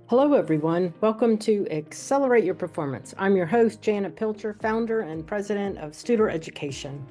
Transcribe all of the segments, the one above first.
Hello, everyone. Welcome to Accelerate Your Performance. I'm your host, Janet Pilcher, founder and president of Studer Education.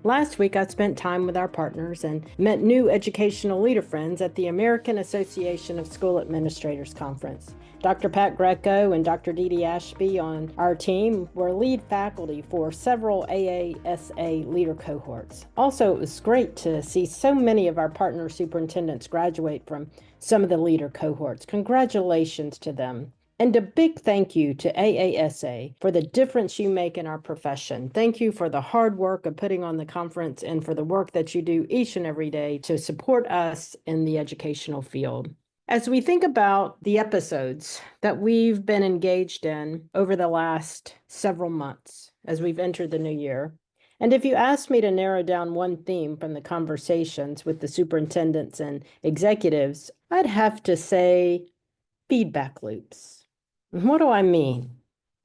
Last week, I spent time with our partners and met new educational leader friends at the American Association of School Administrators Conference. Dr. Pat Greco and Dr. Dee Dee Ashby on our team were lead faculty for several AASA leader cohorts. Also, it was great to see so many of our partner superintendents graduate from some of the leader cohorts. Congratulations to them. And a big thank you to AASA for the difference you make in our profession. Thank you for the hard work of putting on the conference and for the work that you do each and every day to support us in the educational field. As we think about the episodes that we've been engaged in over the last several months as we've entered the new year, and if you ask me to narrow down one theme from the conversations with the superintendents and executives, I'd have to say feedback loops. What do I mean?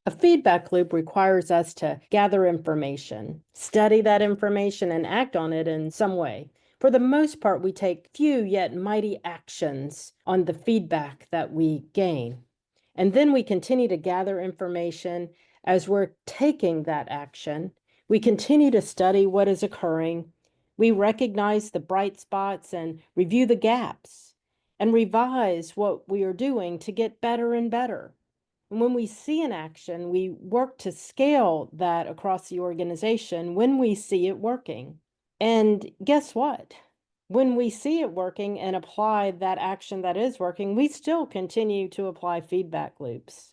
A feedback loop requires us to gather information, study that information, and act on it in some way. For the most part, we take few yet mighty actions on the feedback that we gain. And then we continue to gather information as we're taking that action. We continue to study what is occurring. We recognize the bright spots and review the gaps and revise what we are doing to get better and better. And when we see an action, we work to scale that across the organization when we see it working. And guess what? When we see it working and apply that action that is working, we still continue to apply feedback loops.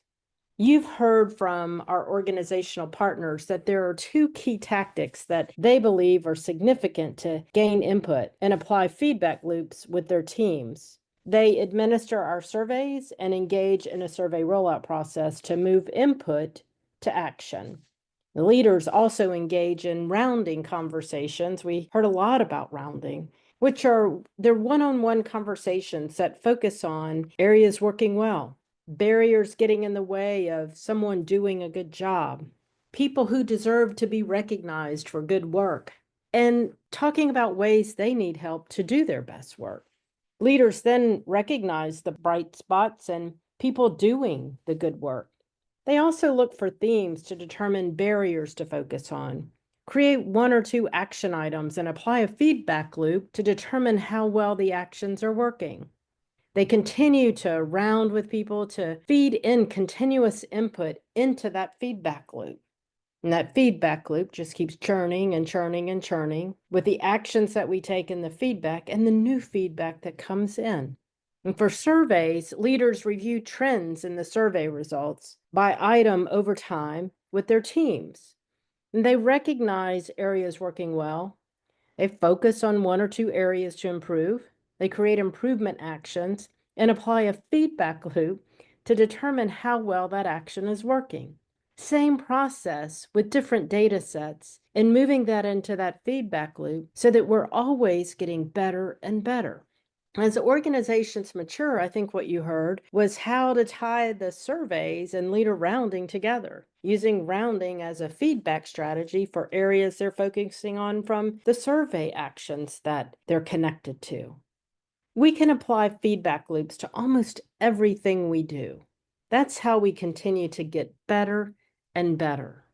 You've heard from our organizational partners that there are two key tactics that they believe are significant to gain input and apply feedback loops with their teams. They administer our surveys and engage in a survey rollout process to move input to action. The leaders also engage in rounding conversations. We heard a lot about rounding, which are their one-on-one conversations that focus on areas working well, barriers getting in the way of someone doing a good job, people who deserve to be recognized for good work, and talking about ways they need help to do their best work. Leaders then recognize the bright spots and people doing the good work. They also look for themes to determine barriers to focus on, create one or two action items, and apply a feedback loop to determine how well the actions are working. They continue to round with people to feed in continuous input into that feedback loop. And that feedback loop just keeps churning and churning and churning with the actions that we take in the feedback and the new feedback that comes in. And for surveys, leaders review trends in the survey results by item over time with their teams. And they recognize areas working well. They focus on one or two areas to improve. They create improvement actions and apply a feedback loop to determine how well that action is working. Same process with different data sets and moving that into that feedback loop so that we're always getting better and better. As organizations mature, I think what you heard was how to tie the surveys and leader rounding together, using rounding as a feedback strategy for areas they're focusing on from the survey actions that they're connected to. We can apply feedback loops to almost everything we do. That's how we continue to get better and better.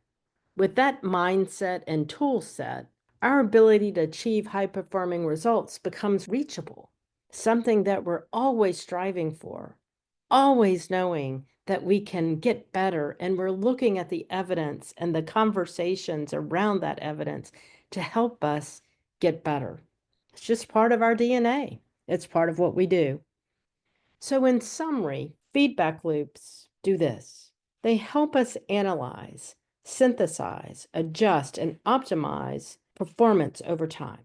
With that mindset and tool set, our ability to achieve high-performing results becomes reachable, something that we're always striving for, always knowing that we can get better, and we're looking at the evidence and the conversations around that evidence to help us get better. It's just part of our DNA. It's part of what we do. So in summary, feedback loops do this. They help us analyze, synthesize, adjust, and optimize performance over time.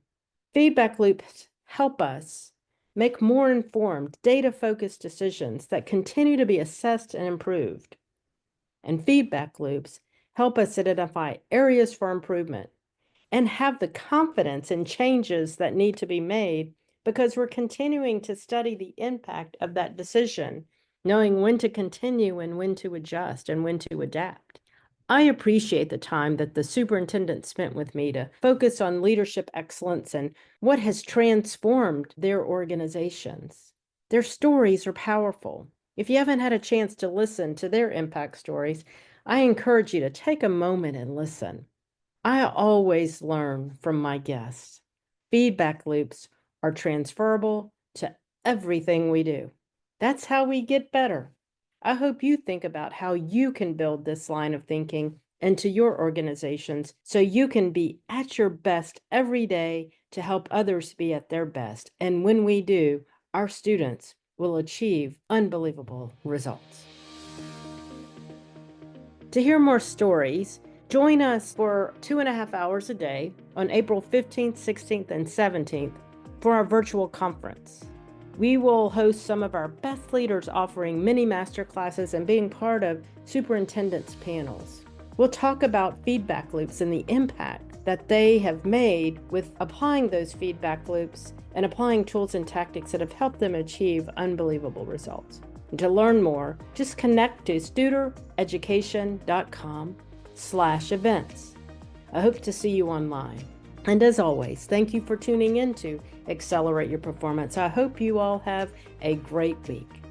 Feedback loops help us make more informed, data-focused decisions that continue to be assessed and improved. And feedback loops help us identify areas for improvement and have the confidence in changes that need to be made because we're continuing to study the impact of that decision, knowing when to continue and when to adjust and when to adapt. I appreciate the time that the superintendent spent with me to focus on leadership excellence and what has transformed their organizations. Their stories are powerful. If you haven't had a chance to listen to their impact stories, I encourage you to take a moment and listen. I always learn from my guests. Feedback loops are transferable to everything we do. That's how we get better. I hope you think about how you can build this line of thinking into your organizations so you can be at your best every day to help others be at their best. And when we do, our students will achieve unbelievable results. To hear more stories, join us for 2.5 hours a day on April 15th, 16th, and 17th for our virtual conference. We will host some of our best leaders offering mini master classes and being part of superintendents' panels. We'll talk about feedback loops and the impact that they have made with applying those feedback loops and applying tools and tactics that have helped them achieve unbelievable results. And to learn more, just connect to studereducation.com/events. I hope to see you online. And as always, thank you for tuning in to Accelerate Your Performance. I hope you all have a great week.